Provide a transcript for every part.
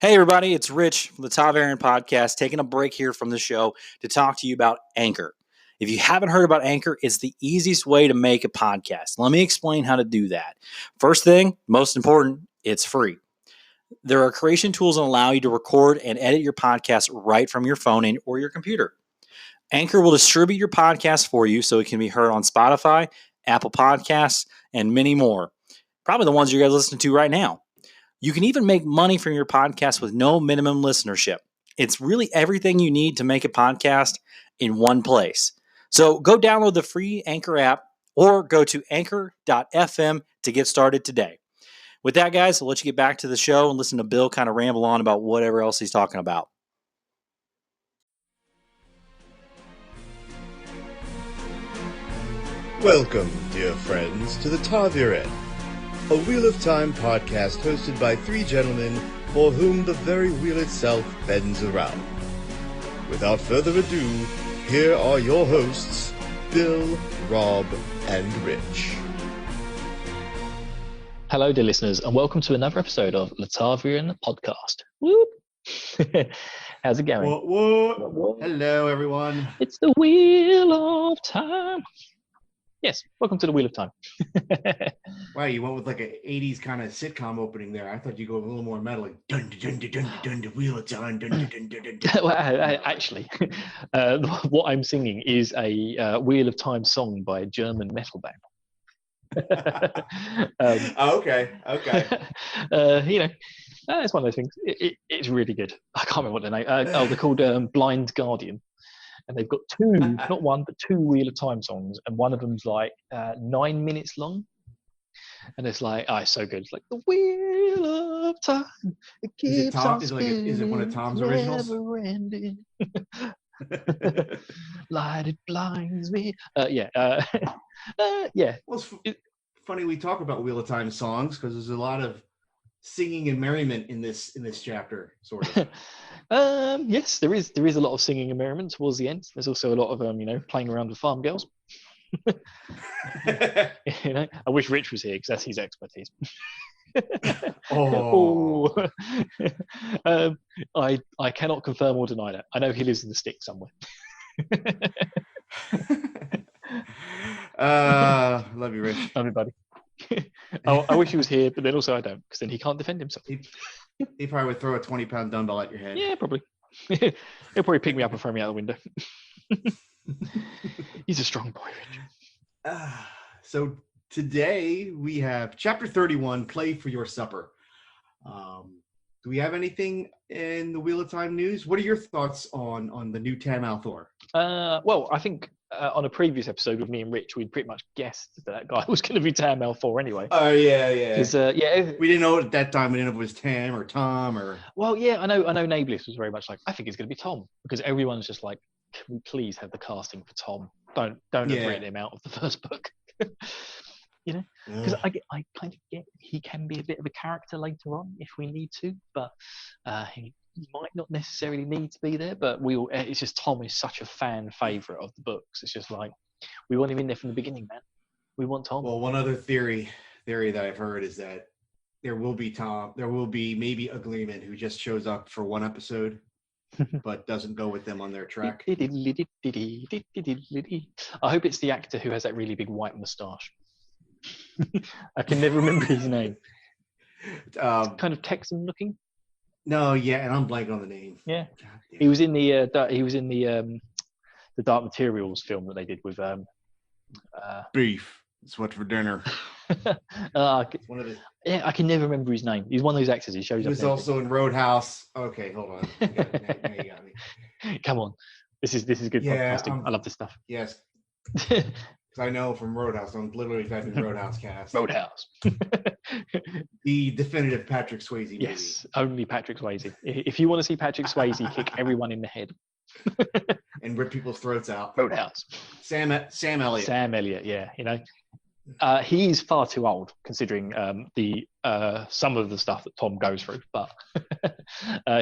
Hey everybody, it's Rich from the Top Aaron Podcast, taking a break here from the show to talk to you about Anchor. If you haven't heard about Anchor, it's the easiest way to make a podcast. Let me explain how to do that. First thing, most important, it's free. There are creation tools that allow you to record and edit your podcast right from your phone or your computer. Anchor will distribute your podcast for you so it can be heard on Spotify, Apple Podcasts, and many more. Probably the ones you guys listen to right now. You can even make money from your podcast with no minimum listenership. It's really everything you need to make a podcast in one place. So go download the free Anchor app or go to anchor.fm to get started today. With that, guys, I'll let you get back to the show and listen to Bill kind of ramble on about whatever else he's talking about. Welcome, dear friends, to the Taviret, a Wheel of Time podcast hosted by three gentlemen for whom the very wheel itself bends around. Without further ado, here are your hosts, Bill, Rob, and Rich. Hello, dear listeners, and welcome to another episode of Latavian Podcast. Whoop! How's it going? Whoa. Hello, everyone. It's the Wheel of Time. Yes, welcome to the Wheel of Time. Wow, you went with like an 80s kind of sitcom opening there. I thought you'd go a little more metal, like dun dun dun dun dun dun Wheel of Time, dun dun dun dun dun. Well, actually, what I'm singing is a Wheel of Time song by a German metal band. Okay. It's one of those things. It's really good. I can't remember what the name. They're called Blind Guardian. And they've got two, not one, but two Wheel of Time songs, and one of them's like 9 minutes long. And it's like, it's so good. It's like the Wheel of Time. It keeps on spinning, is it one of Tom's originals? never ending. Light it blinds me. Yeah. Well, it's funny we talk about Wheel of Time songs because there's a lot of singing and merriment in this chapter, sort of. Yes, there is a lot of singing and merriment towards the end. There's also a lot of playing around with farm girls. I wish Rich was here because that's his expertise. I cannot confirm or deny that. I know he lives in the sticks somewhere. Love you, Rich. Love you, buddy. I wish he was here, but then also I don't, because then he can't defend himself. He probably would throw a 20-pound dumbbell at your head. Yeah, probably. He'll probably pick me up and throw me out the window. He's a strong boy, Rich. So today we have Chapter 31, Play for Your Supper. Do we have anything in the Wheel of Time news? What are your thoughts on the new Tam Althor? Well, I think on a previous episode with me and Rich, we'd pretty much guessed that guy was going to be Tam Althor anyway. Oh, yeah. Because we didn't know at that time. We didn't know if it was Tam or Tom or. Well, yeah, I know. Nablus was very much like, I think it's going to be Tom, because everyone's just like, can we please have the casting for Tom? Don't have written him out of the first book. Because I kind of get he can be a bit of a character later on if we need to, but he might not necessarily need to be there. But it's just Tom is such a fan favorite of the books. It's just like we want him in there from the beginning, man. We want Tom. Well, one other theory that I've heard is that there will be Tom. There will be maybe a Gleeman who just shows up for one episode, but doesn't go with them on their track. I hope it's the actor who has that really big white moustache. I can never remember his name. Kind of Texan looking. No, yeah, and I'm blanking on the name. Yeah, he was in the Dark Materials film that they did with Beef. It's what for dinner. One of the. Yeah, I can never remember his name. He's one of those actors. He shows up. He was also in Roadhouse. Okay, hold on. Now you got me. Come on, this is good podcasting. I love this stuff. Yes. Because I know from Roadhouse, I'm literally typing Roadhouse cast. Roadhouse. The definitive Patrick Swayze movie. Yes, only Patrick Swayze. If you want to see Patrick Swayze kick everyone in the head. And rip people's throats out. Roadhouse. Sam Elliott. Sam Elliott, yeah. He's far too old considering some of the stuff that Tom goes through, but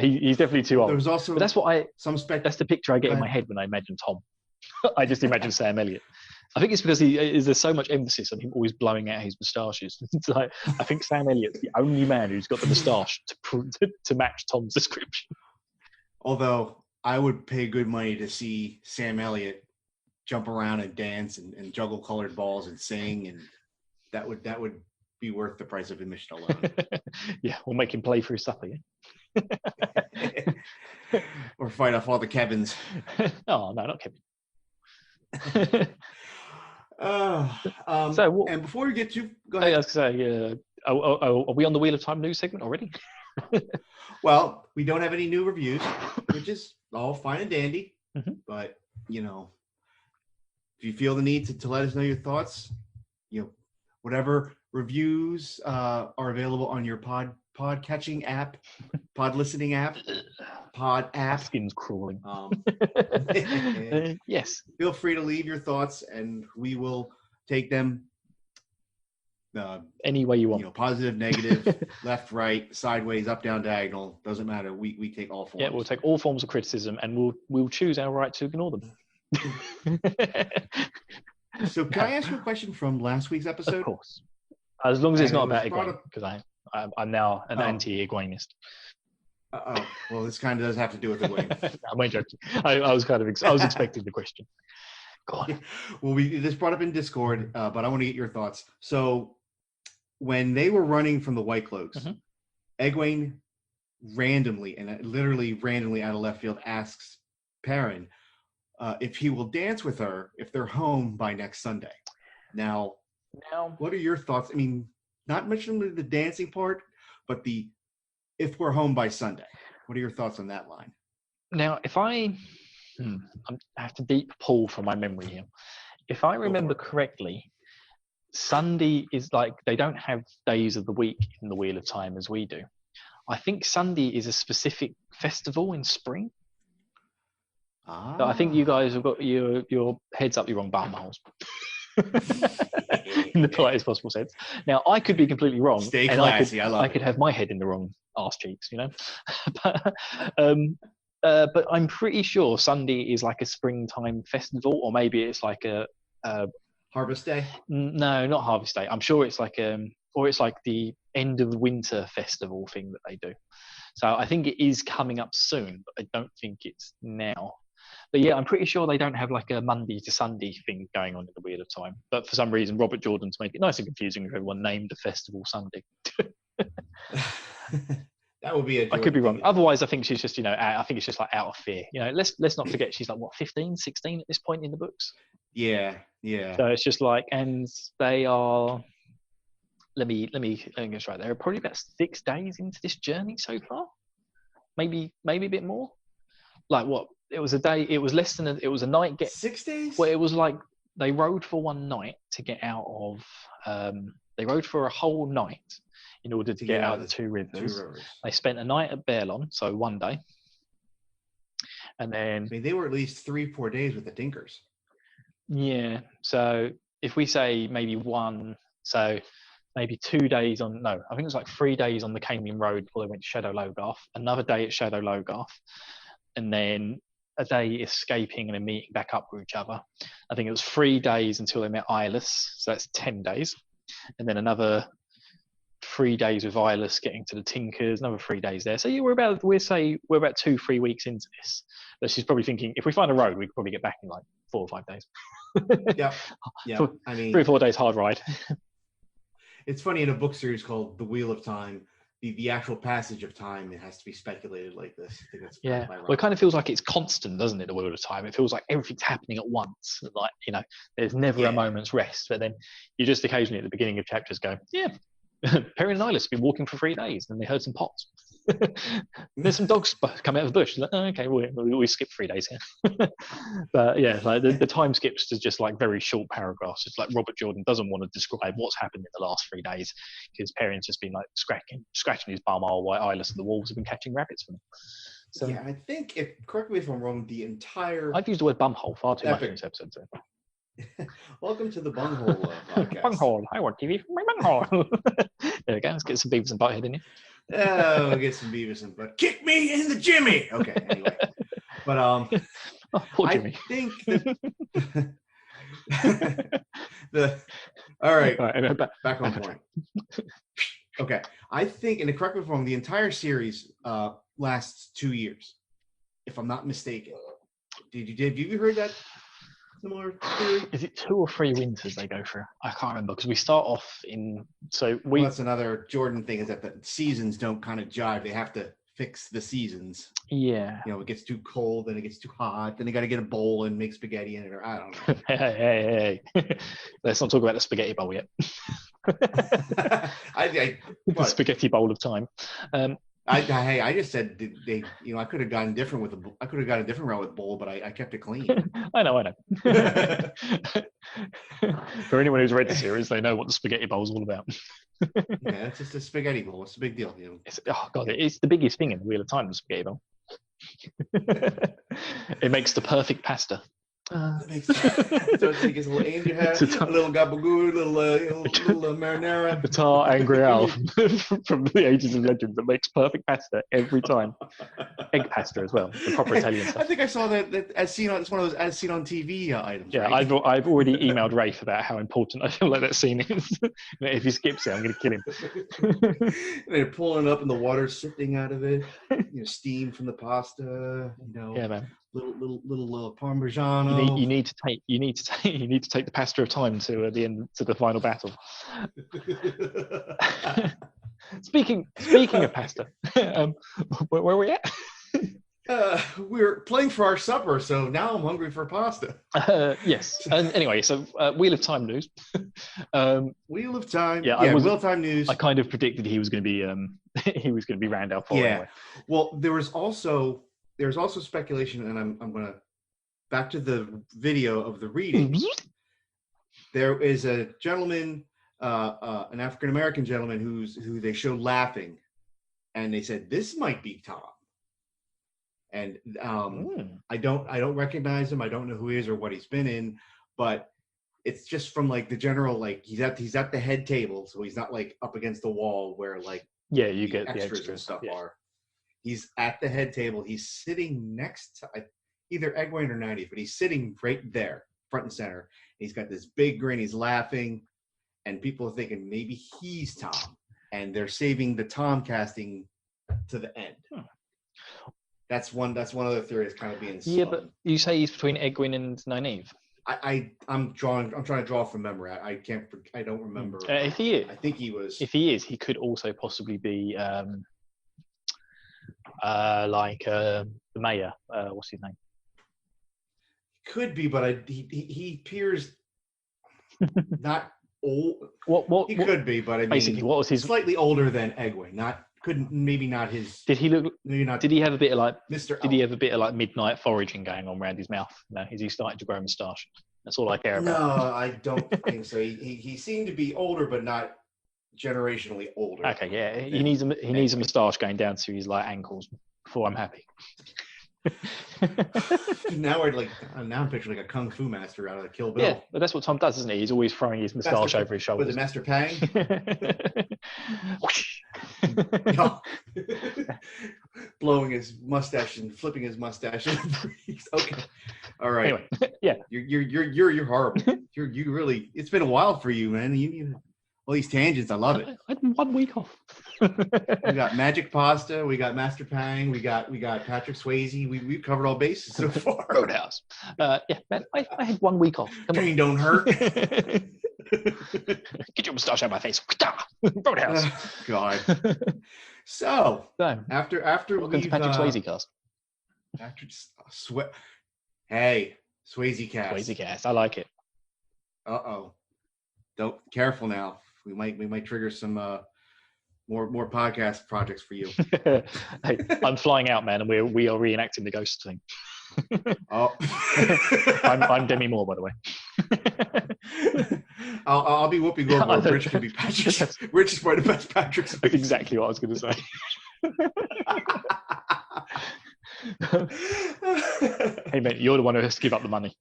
he's definitely too old. There was also but that's what that's the picture I get in my head when I imagine Tom. I just imagine Sam Elliott. I think it's because there's so much emphasis on him always blowing out his moustaches. It's like, I think Sam Elliott's the only man who's got the moustache to match Tom's description. Although I would pay good money to see Sam Elliott jump around and dance and juggle colored balls and sing, and that would be worth the price of admission alone. Yeah, we'll make him play for his supper. Yeah? Or fight off all the Kevins. Oh no, not Kevin. And before we get to, go ahead. I was going to say, are we on the Wheel of Time news segment already? Well, we don't have any new reviews, which is all fine and dandy. Mm-hmm. But if you feel the need to let us know your thoughts, whatever reviews are available on your pod catching app, pod listening app, pod app. Skin's crawling. Yes. Feel free to leave your thoughts, and we will take them any way you want. Positive, negative, left, right, sideways, up, down, diagonal. Doesn't matter. We take all forms. Yeah, we'll take all forms of criticism, and we'll choose our right to ignore them. So, can I ask you a question from last week's episode? Of course. As long as it's not about brought Egwene, because I'm now an anti-Egweneist. Well, this kind of does have to do with Egwene. I'm only joking. I was expecting the question. Go on. Well, this brought up in Discord, but I want to get your thoughts. So, when they were running from the White Cloaks, Egwene literally randomly out of left field asks Perrin if he will dance with her if they're home by next Sunday. Now, what are your thoughts? I mean, not mentioning the dancing part, but if we're home by Sunday. What are your thoughts on that line? Now, if I have to deep pull from my memory here. If I remember correctly, Sunday is like, they don't have days of the week in the Wheel of Time as we do. I think Sunday is a specific festival in spring. So I think you guys have got your heads up your wrong bumholes. In the politest possible sense. Now, I could be completely wrong. Stay classy. I could have my head in the wrong arse cheeks, but I'm pretty sure Sunday is like a springtime festival, or maybe it's like a Harvest Day. No, not Harvest Day. I'm sure it's like or it's like the end of winter festival thing that they do. So I think it is coming up soon, but I don't think it's now. But yeah, I'm pretty sure they don't have like a Monday to Sunday thing going on in the Wheel of Time. But for some reason, Robert Jordan's made it nice and confusing if everyone named the festival Sunday. That would be I could be wrong. Otherwise, I think she's just, I think it's just like out of fear. Let's not forget she's like, 15, 16 at this point in the books? Yeah. So it's just like, and they are, let me get right. They're probably about 6 days into this journey so far. Maybe a bit more. Like what? It was a day. It was less than. It was a night. 6 days. Well, it was like they rode for one night to get out of. They rode for a whole night in order to get out of the two rivers. They spent a night at Baerlon, so one day, and then. I mean, they were at least 3-4 days with the Dinkers. Yeah. So if we say maybe maybe 2 days on. No, I think it was like 3 days on the Camelian Road before they went to Shadow Logarth. Another day at Shadow Logarth, and then a day escaping and then meeting back up with each other. I think it was 3 days until they met Eyeless, so that's 10 days. And then another 3 days with Eyeless getting to the Tinkers, another 3 days there. So yeah, we're about 2-3 weeks into this. But she's probably thinking, if we find a road, we could probably get back in like 4 or 5 days. Yeah. I mean, 3 or 4 days hard ride. It's funny, in a book series called The Wheel of Time, the actual passage of time, it has to be speculated like this. I think that's well, it kind of feels like it's constant, doesn't it? The Wheel of Time. It feels like everything's happening at once. Like, there's never a moment's rest. But then you just occasionally at the beginning of chapters go, yeah, Perrin and Eyeless have been walking for 3 days, and they heard some pots. There's some dogs come out of the bush. Like, oh, okay, we skipped 3 days here. But yeah, like the time skips to just like very short paragraphs. It's like Robert Jordan doesn't want to describe what's happened in the last 3 days because Perrin's just been like scratching his bum all while Eyeless and the wolves have been catching rabbits for them. So yeah, I think, correct me if I'm wrong, the entire... I've used the word bumhole far too much in this episode. So. Welcome to the Bunghole podcast. Bunghole. I want TV from my bunghole. There we go. Let's get some Beavis and Butthead in here. Oh, get some Beavis and Butt. Kick me in the Jimmy. Okay, anyway. But poor Jimmy. I think that All right, Anyway, back on point. Okay, I think, and correct me if I'm wrong, the entire series lasts 2 years, if I'm not mistaken. Have you heard that similar theory? Is it 2 or 3 winters they go through? I can't remember because we start off in. So Well, that's another Jordan thing, is that the seasons don't kind of jive. They have to fix the seasons. Yeah. You know, it gets too cold, then it gets too hot, then they got to get a bowl and make spaghetti in it, or I don't know. Hey. Let's not talk about the spaghetti bowl yet. The spaghetti bowl of time. I just said they. You know, I could have gotten different I could have gotten a different route with bowl, but I kept it clean. I know. For anyone who's read the series, they know what the spaghetti bowl is all about. Yeah, it's just a spaghetti bowl. It's a big deal. You know? It's the biggest thing in the Wheel of Time, the spaghetti bowl. It makes the perfect pasta. So it gets a little angel hair, a little gabagool, a little marinara. The tar angry Al from the Ages of Legends that makes perfect pasta every time. Egg pasta as well, the proper Italian stuff. I think I saw that as seen on, it's one of those as seen on TV items. Yeah, right? I've already emailed Rafe about how important I feel like that scene is. If he skips it, I'm going to kill him. They're pulling it up and the water's sifting out of it. You know, steam from the pasta. You know. Yeah, man. Little Parmigiano. You need to take the pasta of time to the end, to the final battle. Speaking of pasta, where are we at? We're playing for our supper, so now I'm hungry for pasta. Yes. And anyway, so Wheel of Time news. Wheel of Time. Yeah, Wheel of Time news. I kind of predicted he was going to be Randall. Yeah. Anyway. Well, there's also speculation, and I'm gonna back to the video of the reading. There is a gentleman, an African American gentleman who they showed laughing, and they said this might be Tom. And I don't recognize him. I don't know who he is or what he's been in, but it's just from like the general, like he's at the head table, so he's not like up against the wall where like you get extras the extras and stuff yeah. are. He's at the head table. He's sitting next to either Egwene or 90, but he's sitting right there, front and center. He's got this big grin. He's laughing, and people are thinking maybe he's Tom, and they're saving the Tom casting to the end. That's one other theory that's kind of being spun. Yeah, but you say he's between Egwene and Nynaeve. I'm trying to draw from memory. I don't remember. If he is, I think he was. If he is, he could also possibly be the mayor. What's his name? Could be, but he appears not old. He could be, but I mean, basically, what was his slightly older than Egwene? Maybe not his. Did he look? Maybe not. Did he have a bit of like Mr. Did he have a bit of like midnight foraging going on around his mouth? No, is he starting to grow a moustache? That's all I care about. No, I don't think so. He seemed to be older, but not generationally older. Okay, yeah, he needs a moustache going down to his like ankles before I'm happy. Now I'm picturing like a kung fu master out of Kill Bill. Yeah, but that's what Tom does, isn't he? He's always throwing his moustache over his shoulders. With the Master Pang. Blowing his mustache and flipping his mustache in the breeze. Okay, all right. Anyway, yeah, you're horrible. You really. It's been a while for you, man. You all these tangents. I love it. I had 1 week off. We got Magic Pasta. We got Master Pang. We got Patrick Swayze. We've covered all bases so far. Roadhouse. Yeah, man. I had 1 week off. Pain don't hurt. Get your moustache out of my face. Roadhouse. God. So after welcome to Patrick Swayze cast. After hey, Swayze cast. Swayze cast. I like it. Don't careful now. We might trigger some more podcast projects for you. Hey, I'm flying out, man, and we are reenacting the ghost thing. Oh, I'm Demi Moore, by the way. I'll be Whoopi Goldberg. Rich can be Patrick. Rich is probably the best Patrick. That's exactly what I was going to say. Hey, mate, you're the one who has to give up the money.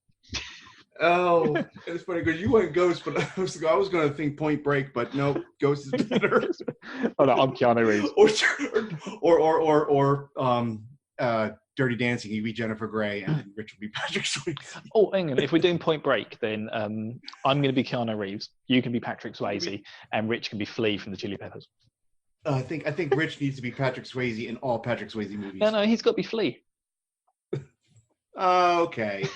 Oh, it's funny because you went Ghost, but I was going to think Point Break, but no, Ghost is better. Oh no, I'm Keanu Reeves. or Dirty Dancing, he'd be Jennifer Grey, and then Rich would be Patrick Swayze. Oh, hang on. If we're doing Point Break, then I'm going to be Keanu Reeves. You can be Patrick Swayze, and Rich can be Flea from the Chili Peppers. I think Rich needs to be Patrick Swayze in all Patrick Swayze movies. No, he's got to be Flea. Okay.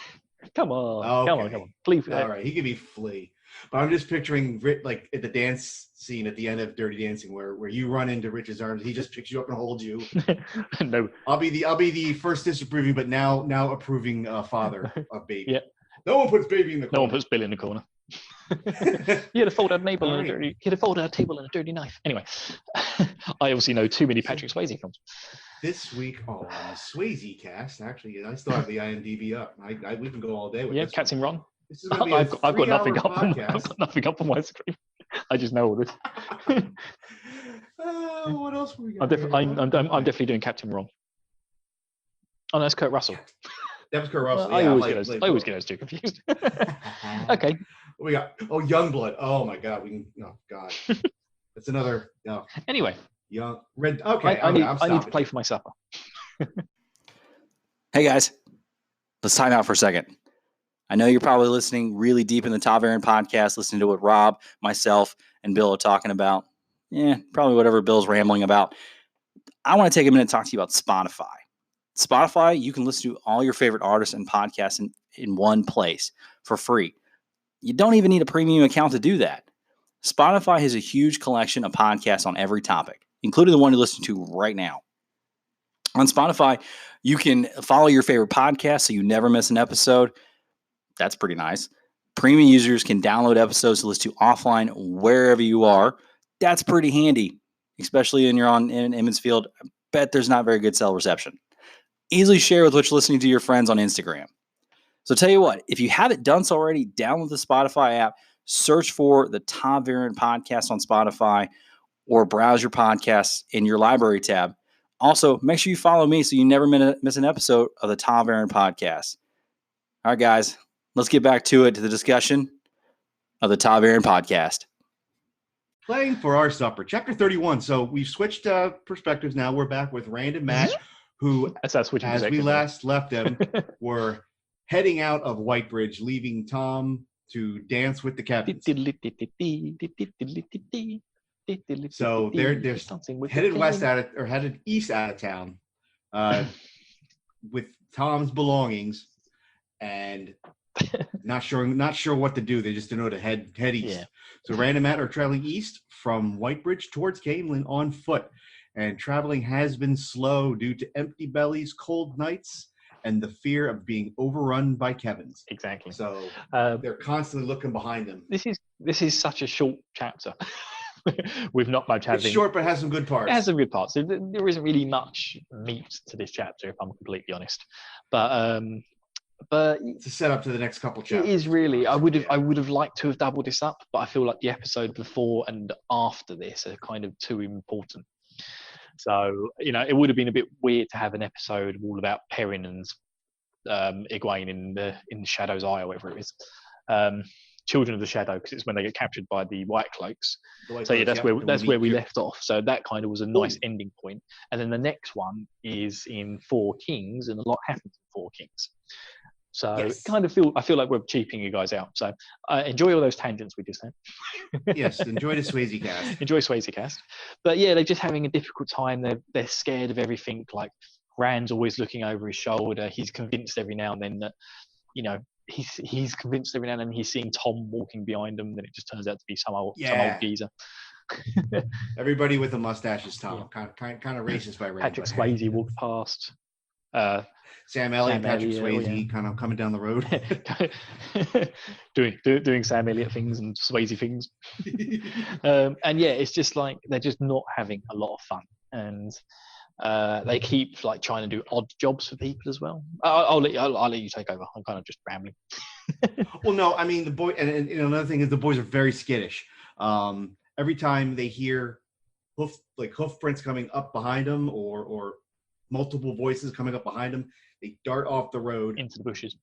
Come on. Flea. All right, he could be Flea. But I'm just picturing Rich, like at the dance scene at the end of Dirty Dancing, where you run into Rich's arms, he just picks you up and holds you. No, I'll be the first disapproving, but now approving father of baby. Yeah. No one puts baby in the corner. No one puts Bill in the corner. He had a fold-out table and he had a fold-out table and a dirty knife. Anyway, I obviously know too many Patrick Swayze films. This week on Swayze Cast, actually, I still have the IMDb up. We can go all day with this. Catching Ron. This is going to be I've got nothing up. I've got nothing up on my screen. I just know all this. What else were we I'm definitely doing Captain Ron. Oh, no, that's Kurt Russell. That was Kurt Russell. I always get those two confused. Okay. What we got? Oh, Youngblood. Oh my God. God. That's another. No. Anyway. Young Red. Okay. I need to play for my supper. Hey guys, let's time out for a second. I know you're probably listening really deep in the Taverin podcast, listening to what Rob, myself, and Bill are talking about. Probably whatever Bill's rambling about. I want to take a minute to talk to you about Spotify. Spotify, you can listen to all your favorite artists and podcasts in one place for free. You don't even need a premium account to do that. Spotify has a huge collection of podcasts on every topic, including the one you're listening to right now. On Spotify, you can follow your favorite podcast so you never miss an episode. That's pretty nice. Premium users can download episodes to listen to offline wherever you are. That's pretty handy, especially when you're in Emmonsfield. I bet there's not very good cell reception. Easily share with what you're listening to your friends on Instagram. So tell you what, if you haven't done so already, download the Spotify app, search for the Taverin podcast on Spotify, or browse your podcasts in your library tab. Also, make sure you follow me so you never miss an episode of the Taverin podcast. All right, guys, let's get back to the discussion of the Taverin podcast. Playing for our supper, chapter 31. So we've switched perspectives now. We're back with Rand and Matt, who, as we last left them, were heading out of Whitebridge, leaving Tom to dance with the captains. So they're headed east out of town with Tom's belongings, and not sure what to do. They just know to head east. Yeah. So Rand and Matt are traveling east from Whitebridge towards Camelin on foot, and traveling has been slow due to empty bellies, cold nights, and the fear of being overrun by Kevins. Exactly. So they're constantly looking behind them. This is such a short chapter. We've not much having. It's short, but has some good parts. It has some good parts. There isn't really much meat to this chapter, if I'm completely honest. But it's a setup to the next couple chapters. It is really. I would have liked to have doubled this up, but I feel like the episode before and after this are kind of too important. So it would have been a bit weird to have an episode all about Perrin and Egwene in the Shadow's Eye or whatever it is. Children of the Shadow, because it's when they get captured by the White Cloaks. That's where we left off. So that kind of was a nice ending point. And then the next one is in Four Kings, and a lot happens in Four Kings. So I feel like we're cheaping you guys out. So enjoy all those tangents we just had. Yes, enjoy the Swayze cast. Enjoy Swayze cast. But yeah, they're just having a difficult time. They're scared of everything. Like Rand's always looking over his shoulder. He's convinced every now and then that, he's convinced every now and then he's seeing Tom walking behind him. Then it just turns out to be some old geezer. Everybody with a mustache is Tom. Kind of racist by Rand. Patrick Swayze walked past. Sam Elliott, Patrick Swayze, kind of coming down the road, doing Sam Elliott things and Swayze things, and it's just like they're just not having a lot of fun, and they keep like trying to do odd jobs for people as well. I'll let you take over. I'm kind of just rambling. Well, no, I mean the boy, and another thing is the boys are very skittish. Every time they hear hoof prints coming up behind them, or multiple voices coming up behind them, they dart off the road into the bushes,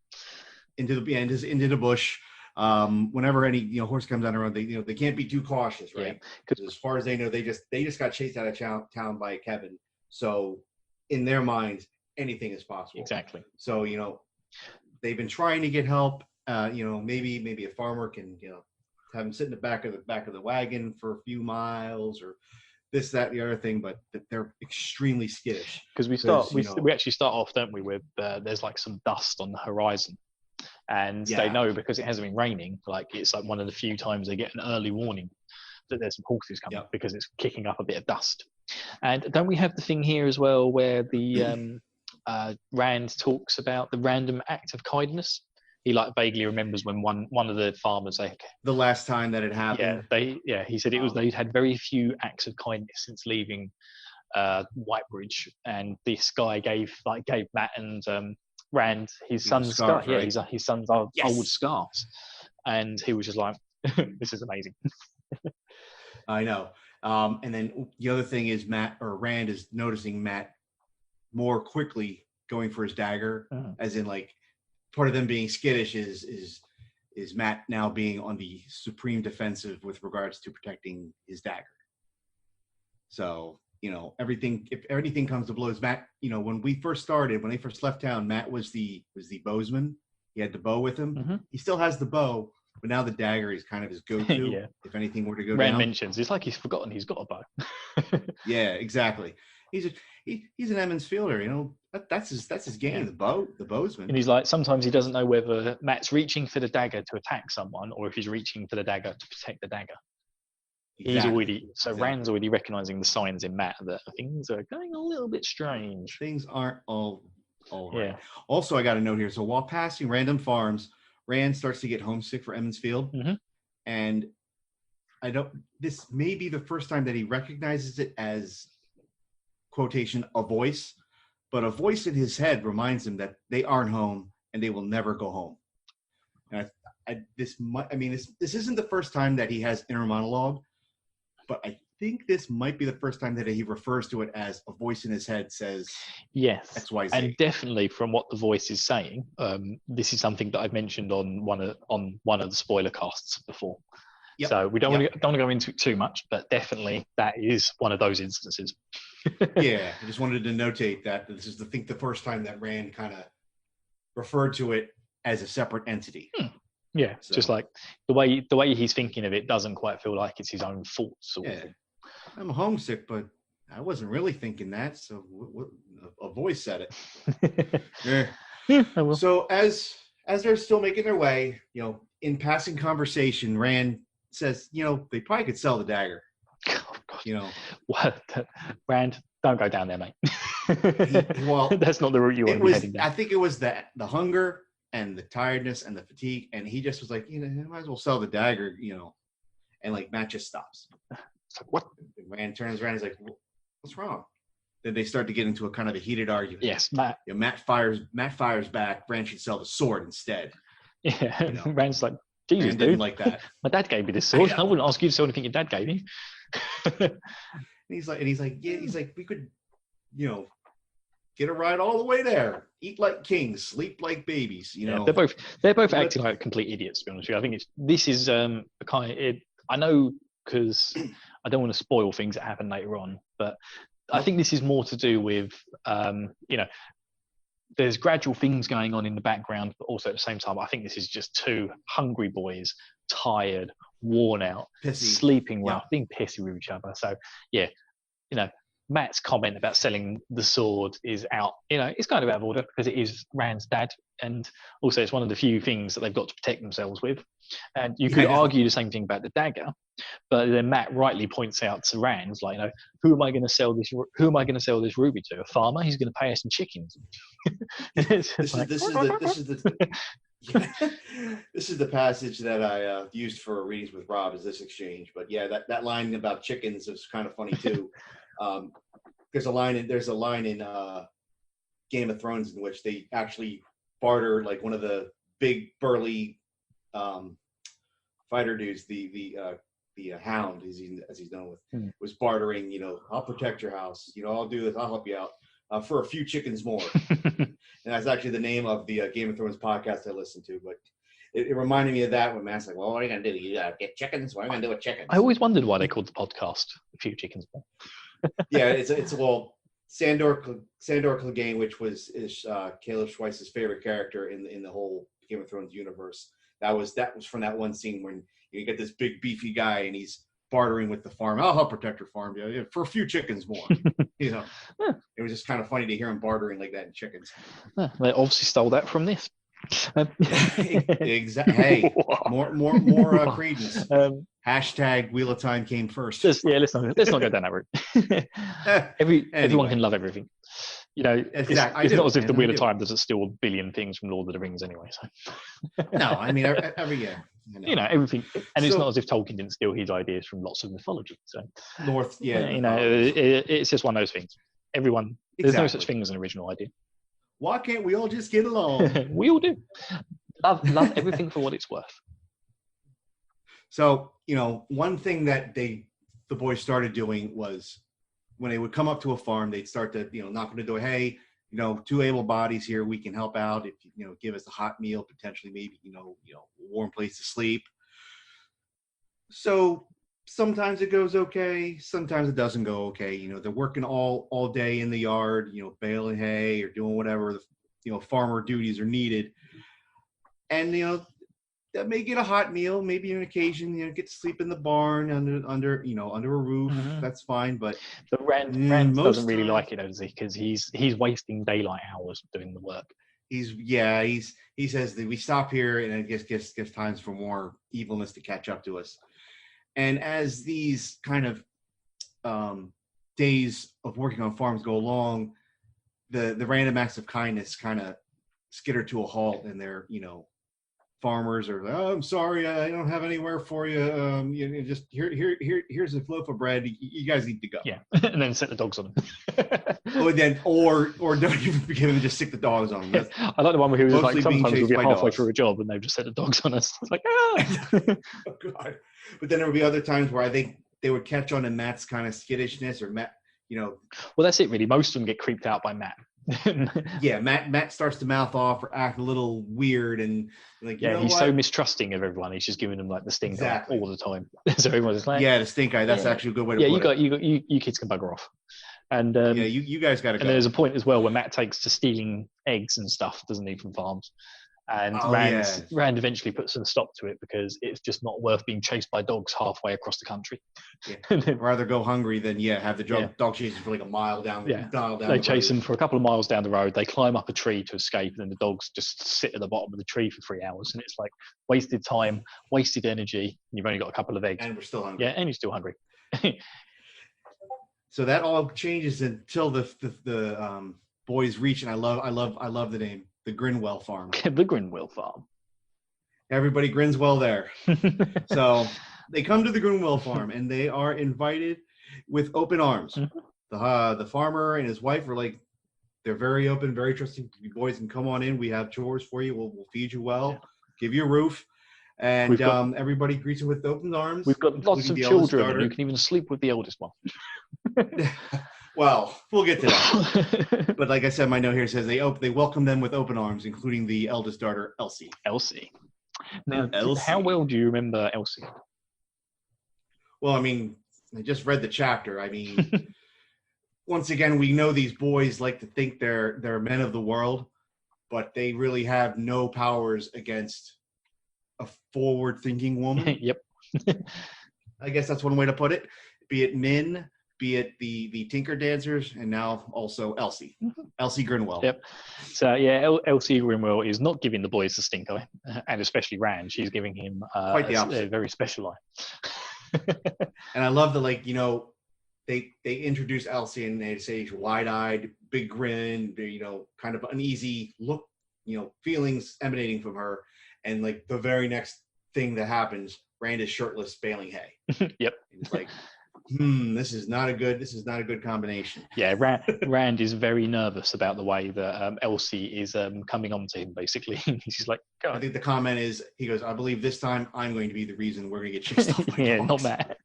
into the bush. Whenever any horse comes down the road, they can't be too cautious, right? Because as far as they know, they just got chased out of town by Kevin. So in their minds, anything is possible. Exactly. So, they've been trying to get help. Maybe a farmer can, have him sit in the back of the wagon for a few miles, or this, that, the other thing, but they're extremely skittish. Because we actually start off, don't we, with there's like some dust on the horizon, and they know because it hasn't been raining. Like it's like one of the few times they get an early warning that there's some horses coming because it's kicking up a bit of dust. And don't we have the thing here as well where the Rand talks about the random act of kindness? He like vaguely remembers when one of the farmers, like the last time that it happened. He said it was they'd had very few acts of kindness since leaving Whitebridge, and this guy gave Matt and Rand his son's scarf. Right? Yeah, his son's old scarves, and he was just like, "This is amazing." I know. And then the other thing is Rand is noticing Matt more quickly going for his dagger, as in like. Part of them being skittish is Matt now being on the supreme defensive with regards to protecting his dagger. So, if everything comes to blows, Matt, when they first left town, Matt was the bowsman. He had the bow with him. Mm-hmm. He still has the bow, but now the dagger is kind of his go-to if anything were to go down. Rand mentions, it's like he's forgotten he's got a bow. Yeah, exactly. He's an Emmons fielder, that's his game, the bowsman. And he's like, sometimes he doesn't know whether Matt's reaching for the dagger to attack someone or if he's reaching for the dagger to protect the dagger. Exactly. Rand's already recognizing the signs in Matt that things are going a little bit strange. Things aren't all right. Yeah. Also, I got a note here. So while passing random farms, Rand starts to get homesick for Emmons Field, and this may be the first time that he recognizes it as quotation a voice, but a voice in his head reminds him that they aren't home and they will never go home. And this isn't the first time that he has inner monologue, but I think this might be the first time that he refers to it as a voice in his head says XYZ. And definitely from what the voice is saying, this is something that I've mentioned on one of the spoiler casts before. Yep. So we don't want to go into it too much, but definitely that is one of those instances. Yeah, I just wanted to notate that this is, I think, the first time that Rand kind of referred to it as a separate entity. Yeah, so, just like the way he's thinking of it doesn't quite feel like it's his own fault. Sort of thing. I'm homesick, but I wasn't really thinking that. So a voice said it. Yeah. So as they're still making their way, in passing conversation, Rand says, they probably could sell the dagger. What? Rand, don't go down there, mate. Well, that's not the route you want to be heading down. I think it was the hunger and the tiredness and the fatigue, and he just was like, might as well sell the dagger, and like Matt just stops. It's like, what? And Rand turns around, he's like, what's wrong? Then they start to get into a kind of a heated argument. Yes, Matt. Matt fires back. Rand should sell the sword instead. Yeah, Rand's like, Jesus, Rand dude. didn't like that. My dad gave me this sword. I wouldn't ask you to sell anything your dad gave me. And he's like, we could, get a ride all the way there. Eat like kings, sleep like babies. They're both acting like complete idiots. To be honest with you, I think this is I know, because I don't want to spoil things that happen later on, but I think this is more to do with there's gradual things going on in the background, but also at the same time, I think this is just two hungry boys, tired, worn out, sleeping well, being pissy with each other. So Matt's comment about selling the sword is out, it's kind of out of order because it is Rand's dad. And also it's one of the few things that they've got to protect themselves with. And you could argue the same thing about the dagger, but then Matt rightly points out to Rand, like, who am I going to sell this ruby to? A farmer? He's going to pay us in chickens. This is the passage that I used for readings with Rob, is this exchange. But yeah, that line about chickens is kind of funny too. There's a line in Game of Thrones in which they actually barter, like one of the big burly fighter dudes, the Hound, as he's known with, was bartering. I'll protect your house. I'll do this. I'll help you out for a few chickens more. And that's actually the name of the Game of Thrones podcast I listened to. But it reminded me of that when Matt's like, "Well, what are you gonna do? You gotta get chickens. What are you gonna do with chickens?" I always wondered why they called the podcast "A Few Chickens More." Yeah, it's well, Sandor Clegane, which is Caleb Schweiss's favorite character in the whole Game of Thrones universe. That was from that one scene when you get this big beefy guy and he's bartering with the farm. I'll help protect your farm for a few chickens more. It was just kind of funny to hear him bartering like that in chickens. They obviously stole that from this. Exactly. Hey, more credence. Hashtag Wheel of Time came first. Let's not go down that route. Everyone can love everything. Exactly. It's not as if the Wheel of Time doesn't steal a billion things from Lord of the Rings anyway. So. No, I mean every year. Everything, and it's not as if Tolkien didn't steal his ideas from lots of mythology. So it's just one of those things. There's no such thing as an original idea. Why can't we all just get along? We all do. Love everything for what it's worth. So, one thing that the boys started doing was when they would come up to a farm, they'd start to, knock on the door. Hey, two able bodies here. We can help out if give us a hot meal, potentially maybe, a warm place to sleep. So sometimes it goes okay. Sometimes it doesn't go okay. They're working all day in the yard, baling hay or doing whatever, farmer duties are needed. And, that may get a hot meal, maybe an occasion, get to sleep in the barn under a roof. Mm-hmm. That's fine. But Rand doesn't really like it, does he? Because he's wasting daylight hours doing the work. He says that we stop here and it gives times for more evilness to catch up to us. And as these kind of days of working on farms go along, the random acts of kindness kind of skitter to a halt, and they're farmers are like, oh, I'm sorry, I don't have anywhere for you. Just here's a loaf of bread. You guys need to go. Yeah, and then set the dogs on them. or don't even begin to just stick the dogs on them. I like the one where he was like, sometimes we'll be halfway through a job and they've just set the dogs on us. It's like, oh God. But then there would be other times where I think they would catch on to Matt's kind of skittishness, or Matt, Well, that's it really. Most of them get creeped out by Matt. Yeah, Matt starts to mouth off or act a little weird, and he's so mistrusting of everyone. He's just giving them like the stink eye all the time. So everyone's like, the stink eye. That's actually a good way to put it. You kids can bugger off. And you guys got to go. And there's a point as well where Matt takes to stealing eggs and stuff, doesn't he, from farms. And Rand eventually puts a stop to it because it's just not worth being chased by dogs halfway across the country. Yeah. Rather go hungry than have the dog chase for like a mile down. They chase them for a couple of miles down the road. They climb up a tree to escape, and then the dogs just sit at the bottom of the tree for 3 hours. And it's like wasted time, wasted energy. And you've only got a couple of eggs, and we're still hungry. Yeah, and you're still hungry. So that all changes until the boys reach, and I love the name. The Grinwell Farm. The Grinwell Farm. Everybody grins well there. So they come to the Grinwell Farm, and they are invited with open arms. Mm-hmm. The farmer and his wife are like, they're very open, very trusting. You boys can come on in. We have chores for you. We'll feed you well, give you a roof. And everybody greets them with open arms. We've got lots of children, and you can even sleep with the eldest one. Well, we'll get to that. But like I said, my note here says they welcome them with open arms, including the eldest daughter, Elsie. Now, how well do you remember Elsie? Well, I mean, I just read the chapter. I mean, once again, we know these boys like to think they're men of the world, but they really have no powers against a forward-thinking woman. Yep. I guess that's one way to put it. Be it Min, be it the Tinker Dancers, and now also Elsie. Elsie Grinwell. Yep. So, Elsie Grinwell is not giving the boys the stink eye, and especially Rand. She's giving him quite the opposite. A very special eye. And I love they introduce Elsie, and they say she's wide-eyed, big grin, kind of uneasy look, feelings emanating from her. And, like, the very next thing that happens, Rand is shirtless baling hay. Yep. And it's like, this is not a good combination. Yeah, Rand is very nervous about the way that Elsie is coming on to him, basically. He's like, go on. I think the comment is, he goes, I believe this time I'm going to be the reason we're going to get chased off by dogs. Not Matt.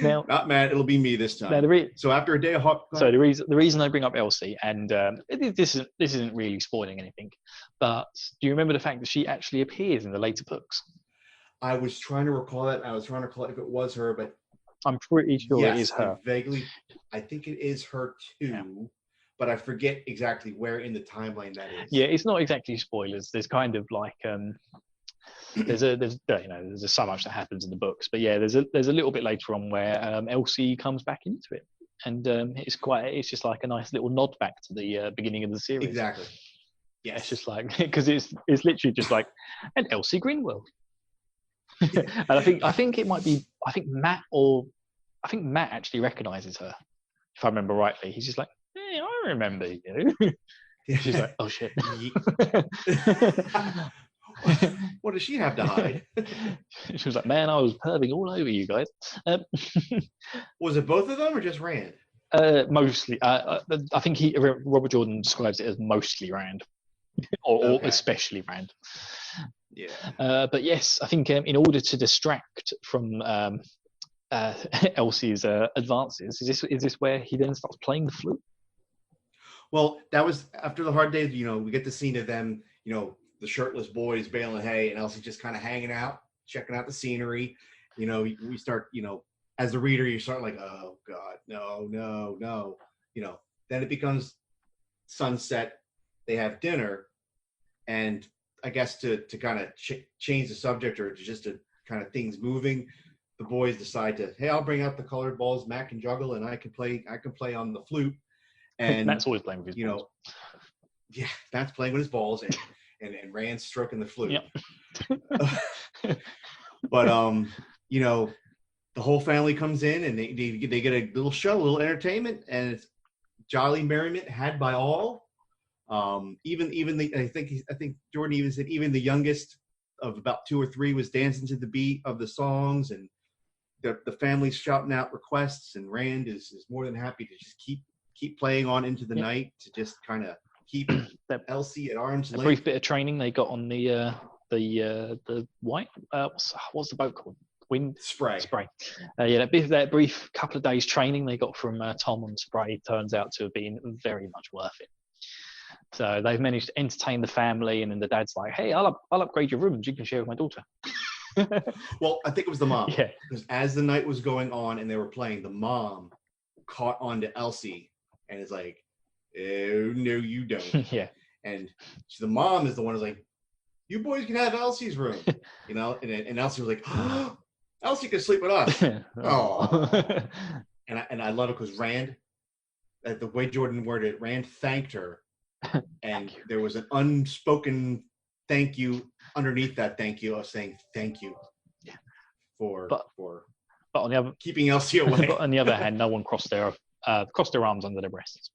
Now, not Matt, it'll be me this time. So after a day of hot... So the reason I bring up Elsie, and this isn't really spoiling anything, but do you remember the fact that she actually appears in the later books? I was trying to recall it. I was trying to recall if it was her, but I'm pretty sure it Yes, is her. I think it is her too, but I forget exactly where in the timeline that is. Yeah, it's not exactly spoilers. There's kind of like there's so much that happens in the books, but yeah, there's a little bit later on where Elsie comes back into it, and it's just like a nice little nod back to the beginning of the series. Exactly. Yes. It's just like because it's literally just like an Elsie Greenwell. And I think it might be Matt actually recognizes her, if I remember rightly. He's just like, hey, I remember you. She's like, oh shit. What does she have to hide? She was like, man, I was perving all over you guys. Was it both of them or just Rand? Mostly. I think Robert Jordan describes it as mostly Rand, or especially Rand. Yeah. But yes, I think in order to distract from Elsie's advances, is this where he then starts playing the flute? Well, that was after the hard days. We get the scene of them, the shirtless boys baling hay, and Elsie just kind of hanging out, checking out the scenery. We start, as the reader, you start like, oh God, no. Then it becomes sunset. They have dinner, and I guess to kind of change the subject or just to kind of things moving, the boys decide to, hey, I'll bring out the colored balls. Matt can juggle, and I can play on the flute. And Matt's always playing with his balls. Yeah, Matt's playing with his balls, and Rand's stroking the flute. Yep. But the whole family comes in, and they get a little show, a little entertainment, and it's jolly merriment had by all. Even I think Jordan even said even the youngest of about 2 or 3 was dancing to the beat of the songs, and the family's shouting out requests, and Rand is more than happy to just keep playing on into the night to just kind of keep Elsie at arm's length. A brief bit of training they got on the white what's the boat called? Wind Spray. That brief couple of days training they got from Tom on Spray turns out to have been very much worth it. So they've managed to entertain the family, and then the dad's like, "Hey, I'll upgrade your rooms. You can share with my daughter." Well, I think it was the mom. Yeah. Because as the night was going on and they were playing, the mom caught on to Elsie and is like, "Oh no, you don't." Yeah. And the mom is the one who's like, "You boys can have Elsie's room," and Elsie was like, "Oh, Elsie can sleep with us." Oh. And I love it because Rand, the way Jordan worded it, Rand thanked her, and there was an unspoken thank you underneath that thank you of saying thank you for on the other, keeping Elsie away. But on the other hand, no one crossed their arms under their breasts.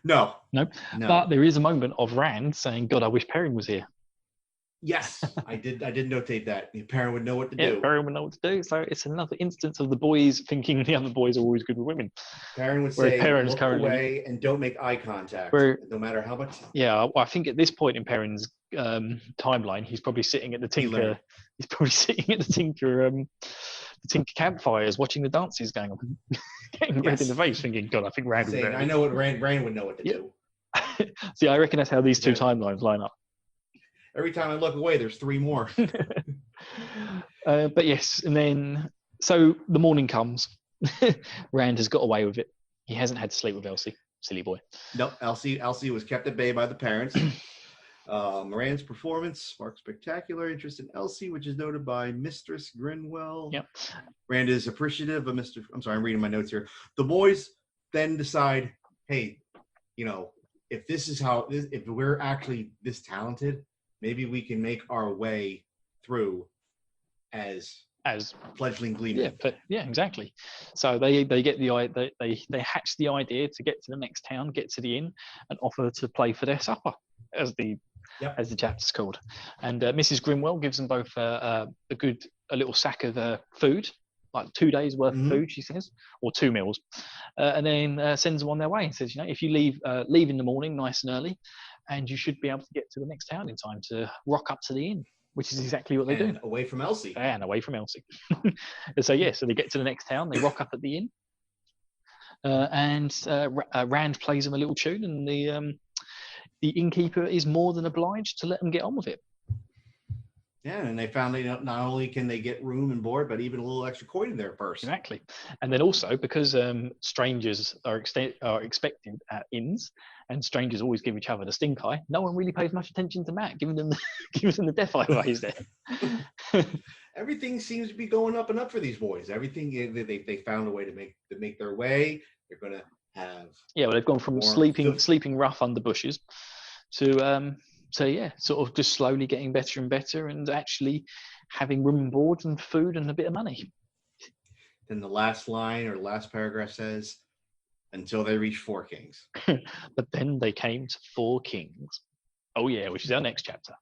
No. But there is a moment of Rand saying, "God, I wish Perrin was here." Yes, I did notate that. Perrin would know what to do. Yeah, Perrin would know what to do. So it's another instance of the boys thinking the other boys are always good with women. Perrin would say, "Look away and don't make eye contact, no matter how much." Yeah, I think at this point in Perrin's timeline, he's probably sitting at the Tinker. He's probably sitting at the Tinker campfires, watching the dances going on, getting red in the face, thinking, "God, I think Rand would know." I know what Rand would know what to do. See, I reckon that's how these two timelines line up. Every time I look away, there's 3 more. But yes, and then so the morning comes. Rand has got away with it. He hasn't had to sleep with Elsie. Silly boy. Nope, Elsie was kept at bay by the parents. Rand's performance sparked spectacular interest in Elsie, which is noted by Mistress Grinwell. Yep. Rand is appreciative of Mr. I'm sorry, I'm reading my notes here. The boys then decide, hey, if we're actually this talented, maybe we can make our way through as fledgling gleemen. Yeah, exactly. So they get they hatch the idea to get to the next town, get to the inn, and offer to play for their supper, as the chapter's called. And Mrs. Grimwell gives them both a little sack of food, like 2 days worth of food, she says, or 2 meals, and then sends them on their way and says, if you leave in the morning nice and early, and you should be able to get to the next town in time to rock up to the inn, which is exactly what they do. Away from Elsie. And away from Elsie. So they get to the next town, they rock up at the inn, and Rand plays them a little tune, and the innkeeper is more than obliged to let them get on with it. Yeah, and they found not only can they get room and board, but even a little extra coin in their purse. Exactly. And then also because strangers are expected at inns, and strangers always give each other the stink eye, no one really pays much attention to Matt, giving them the death eye while he's there. Everything seems to be going up and up for these boys. Everything they found a way to make their way. They're going to have well, they've gone from sleeping rough under bushes to sort of just slowly getting better and better, and actually having room and board and food and a bit of money. Then the last line or last paragraph says, until they reach 4 kings. But then they came to 4 kings. Oh yeah, which is our next chapter.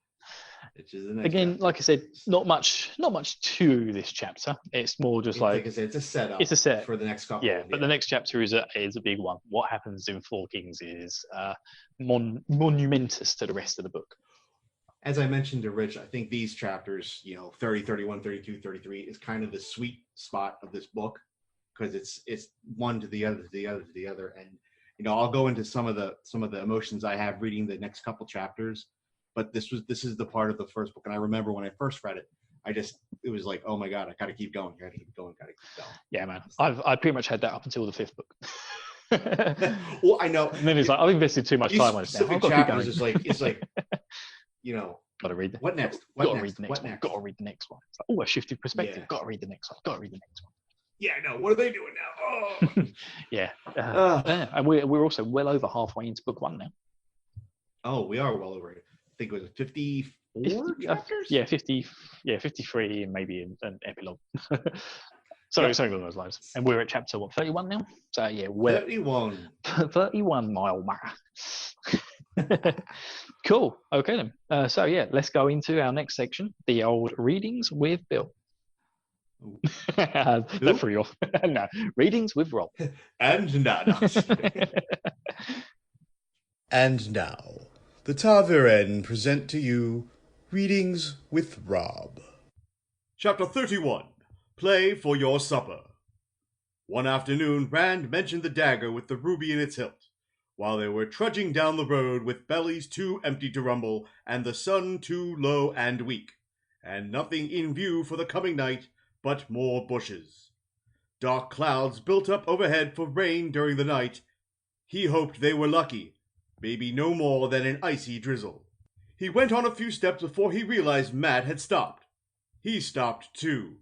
Which is the next Again, chapter. like I said, not much to this chapter. It's more just like I said, it's a setup. It's a set for the next couple. Yeah, but the next chapter is a big one. What happens in 4 Kings is monumentous to the rest of the book. As I mentioned to Rich, I think these chapters, 30, 31, 32, 33, is kind of the sweet spot of this book, because it's one to the other, to the other, to the other. And, I'll go into some of the emotions I have reading the next couple chapters, but this is the part of the first book. And I remember when I first read it, it was like, oh my God, I gotta keep going, gotta keep going. Yeah, man. I pretty much had that up until the 5th book. Well, I know. And then it's like, I've invested too much time on it now. Specific chapters is like, gotta read. What next? Gotta read the next one. Gotta read the next one. It's like, oh, I shifted perspective. Yeah. Gotta read the next one. Gotta read the next one. Yeah, no. What are they doing now? Oh. Yeah. And we're also well over halfway into book 1 now. Oh, we are well over it. I think it was 54 chapters? 53 and maybe an epilogue. Something along those lines. And we're at chapter 31 now? So yeah, 31. 31 mile mark. Cool. Okay then. So yeah, let's go into our next section, the old readings with Bill. That threw you off. No, readings with Rob. And now. And now, the Taviren present to you Readings with Rob. Chapter 31. Play for your supper. One afternoon, Rand mentioned the dagger with the ruby in its hilt, while they were trudging down the road with bellies too empty to rumble, and the sun too low and weak, and nothing in view for the coming night but more bushes. Dark clouds built up overhead for rain during the night. He hoped they were lucky, maybe no more than an icy drizzle. He went on a few steps before he realized Matt had stopped. He stopped too,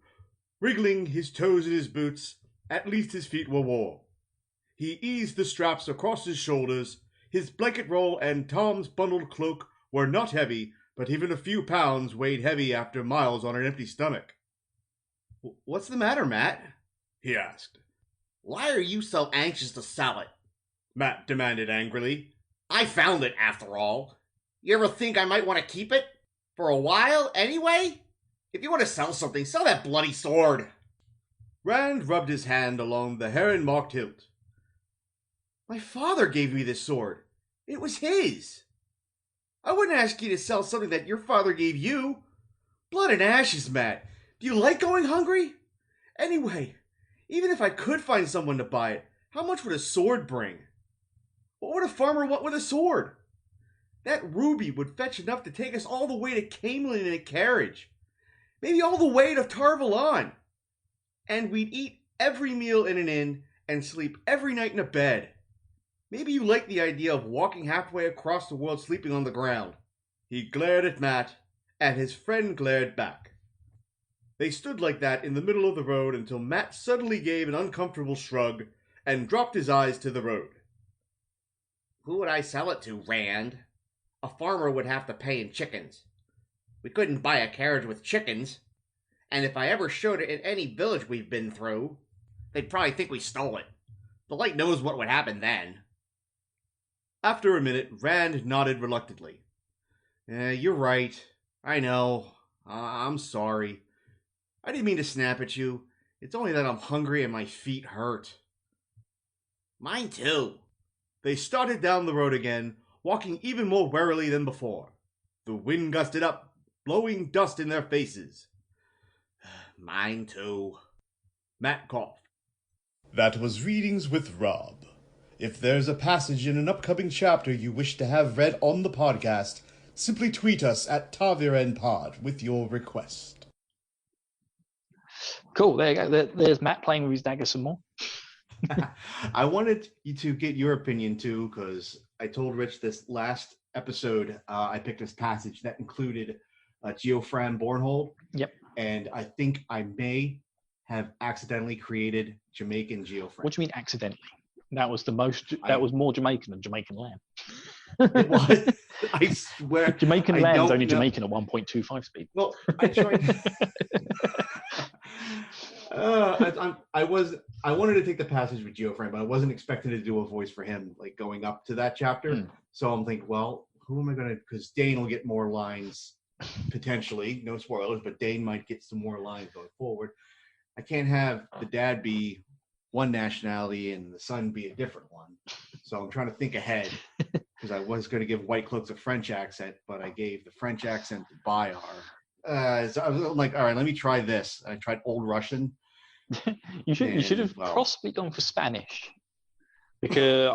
wriggling his toes in his boots. At least his feet were warm. He eased the straps across his shoulders. His blanket roll and Tom's bundled cloak were not heavy, but even a few pounds weighed heavy after miles on an empty stomach. "What's the matter, Matt?" he asked. "Why are you so anxious to sell it?" Matt demanded angrily. "I found it, after all. You ever think I might want to keep it? For a while, anyway? If you want to sell something, sell that bloody sword." Rand rubbed his hand along the heron-marked hilt. "My father gave me this sword. It was his. I wouldn't ask you to sell something that your father gave you. Blood and ashes, Matt. Do you like going hungry? Anyway, even if I could find someone to buy it, how much would a sword bring? What would a farmer want with a sword? That ruby would fetch enough to take us all the way to Camelin in a carriage. Maybe all the way to Tarvalon. And we'd eat every meal in an inn and sleep every night in a bed. Maybe you like the idea of walking halfway across the world sleeping on the ground." He glared at Matt, and his friend glared back. They stood like that in the middle of the road until Matt suddenly gave an uncomfortable shrug and dropped his eyes to the road. "Who would I sell it to, Rand? A farmer would have to pay in chickens. We couldn't buy a carriage with chickens. And if I ever showed it in any village we've been through, they'd probably think we stole it. The light knows what would happen then." After a minute, Rand nodded reluctantly. You're right. I know. I'm sorry. I didn't mean to snap at you. It's only that I'm hungry and my feet hurt." "Mine too." They started down the road again, walking even more warily than before. The wind gusted up, blowing dust in their faces. "Mine too." Matt coughed. That was Readings with Rob. If there's a passage in an upcoming chapter you wish to have read on the podcast, simply tweet us at TavirenPod with your request. Cool. There you go. There's Matt playing with his dagger some more. I wanted you to get your opinion too, because I told Rich this last episode. I picked this passage that included Geofran Bornhold. Yep. And I think I may have accidentally created Jamaican Geofran. What do you mean accidentally? That was more Jamaican than Jamaican lamb. It was. I swear. Jamaican I lamb's don't only know. Jamaican at 1.25 speed. Well, I tried. I wanted to take the passage with Geofran, but I wasn't expecting to do a voice for him, like going up to that chapter. So I'm thinking, well, who am I going to? Because Dane will get more lines potentially. No spoilers, but Dane might get some more lines going forward. I can't have the dad be one nationality and the son be a different one. So I'm trying to think ahead, because I was going to give White Cloaks a French accent, but I gave the French accent to Bayar. So I was like, all right, let me try this. I tried Old Russian. You should have possibly gone for Spanish, because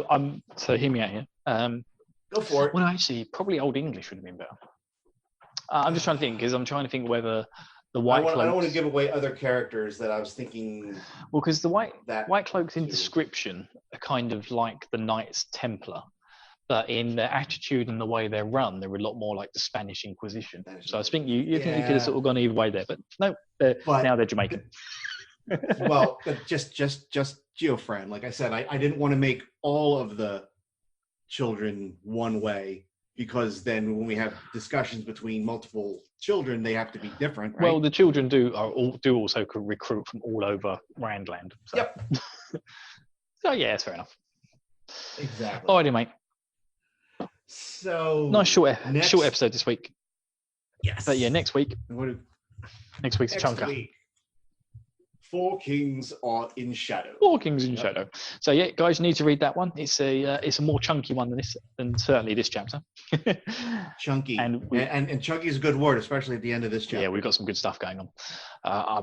I'm so hear me out here. Go for it. Well, actually, probably Old English would have been better. I'm just trying to think, because I'm trying to think whether the White Cloaks. I don't want to give away other characters that I was thinking. Well, because the White Cloaks in too. description are kind of like the Knights Templar, but in their attitude and the way they're run, they're a lot more like the Spanish Inquisition. So I think you think you could have sort of gone either way there, but no, now they're Jamaican. Well, just Geofran. Like I said, I didn't want to make all of the children one way, because then when we have discussions between multiple children, they have to be different, right? Well, the children do also recruit from all over Randland. So. Yep. So yeah, that's fair enough. Exactly. Alrighty, mate. So nice short episode this week. Yes. But yeah, next week's a chunker. Week, 4 Kings are in Shadow. 4 Kings in Shadow. So yeah, guys, you need to read that one. It's a more chunky one than certainly this chapter. Chunky. And chunky is a good word, especially at the end of this chapter. Yeah, we've got some good stuff going on.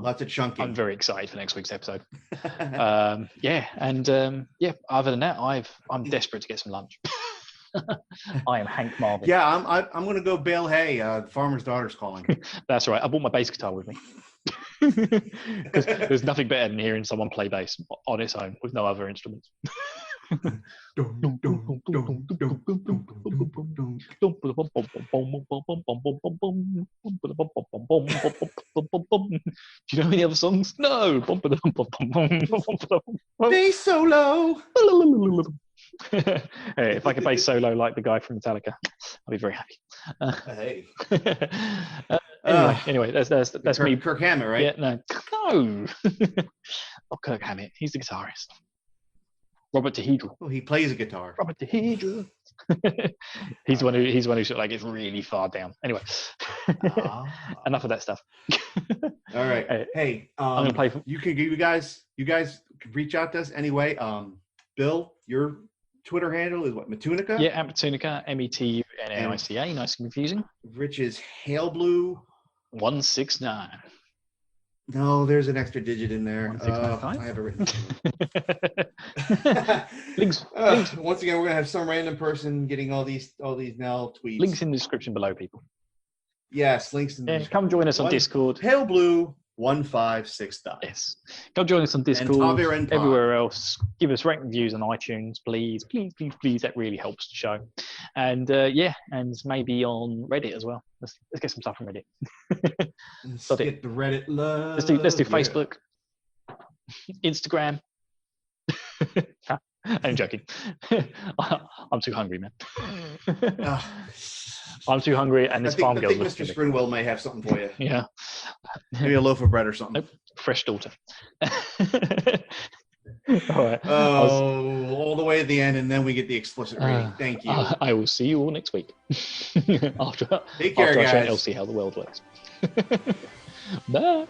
Lots of chunky. I'm very excited for next week's episode. Other than that, I'm desperate to get some lunch. I am Hank Marvin. Yeah, I'm going to go bale hay. The farmer's daughter's calling. That's right. I brought my bass guitar with me. Because there's nothing better than hearing someone play bass on its own with no other instruments. Do you know any other songs? No. Bass solo. Hey, if I could bass solo like the guy from Metallica, I'd be very happy. Hey. Anyway, that's me. Kirk Hammett, right? Yeah, no. Not Kirk Hammett. He's the guitarist. Robert DeHedral. Oh, he plays a guitar. Robert DeHedral. he's the one who sort of like gets really far down. Anyway, enough of that stuff. All right. Hey, I'm gonna play. You guys can reach out to us anyway. Bill, your Twitter handle is what? Matunica? Yeah, at Matunica, METUNAICA. Nice and confusing. Rich is Hailblue 169. No, there's an extra digit in there. 1695? I have it written. links. Once again, we're gonna have some random person getting all these now tweets. Links in the description below, people. Yes, links in the description. Come join us on Discord. Hailblue 156. Yes. Come join us on Discord. And everywhere else. Give us rank reviews on iTunes, please. Please. That really helps the show. And and maybe on Reddit as well. Let's get some stuff from Reddit. Let's get the Reddit love. Let's do Facebook, Instagram. I'm joking. I'm too hungry, man. I'm too hungry, and this farm girl. I think Mr. Springwell may have something for you. Yeah. Maybe a loaf of bread or something. Nope. Fresh daughter. All right. All the way at the end, and then we get the explicit rating. Thank you. I will see you all next week. after Take care, after guys. I show Elsie how the world works. Bye.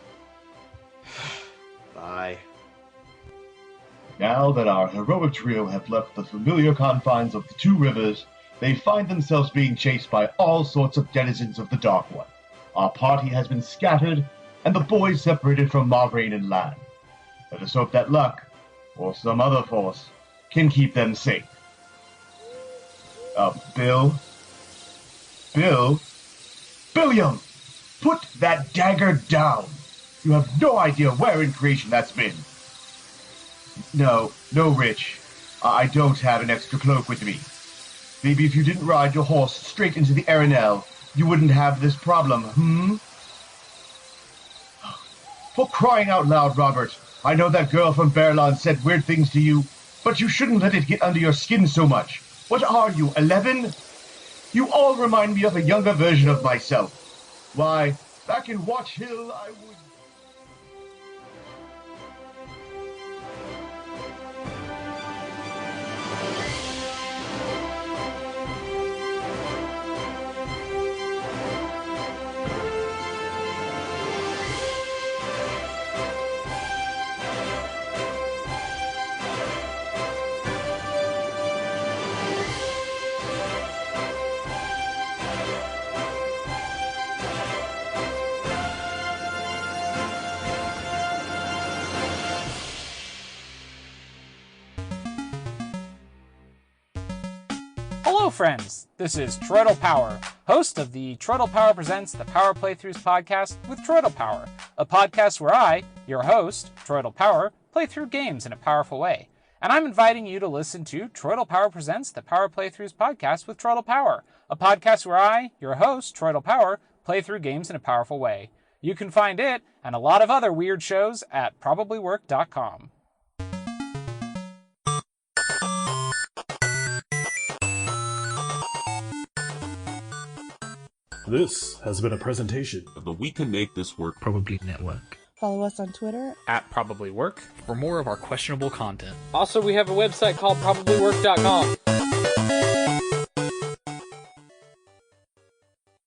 Bye. Now that our heroic trio have left the familiar confines of the two rivers, they find themselves being chased by all sorts of denizens of the Dark One. Our party has been scattered, and the boys separated from Mograine and Lan. Let us hope that luck, or some other force, can keep them safe. Bill? Bill? Billiam! Put that dagger down! You have no idea where in creation that's been. No, Rich. I don't have an extra cloak with me. Maybe if you didn't ride your horse straight into the Arenelle, you wouldn't have this problem, For crying out loud, Robert, I know that girl from Bearlawn said weird things to you, but you shouldn't let it get under your skin so much. What are you, 11? You all remind me of a younger version of myself. Why, back in Watch Hill, I would... Hello, friends! This is Troidal Power, host of the Troidal Power Presents the Power Playthroughs podcast with Troidal Power, a podcast where I, your host, Troidal Power, play through games in a powerful way. And I'm inviting you to listen to Troidal Power Presents the Power Playthroughs podcast with Troidal Power, a podcast where I, your host, Troidal Power, play through games in a powerful way. You can find it and a lot of other weird shows at probablywork.com. This has been a presentation of the We Can Make This Work Probably Network. Follow us on Twitter At probablywork. For more of our questionable content. Also, we have a website called probablywork.com.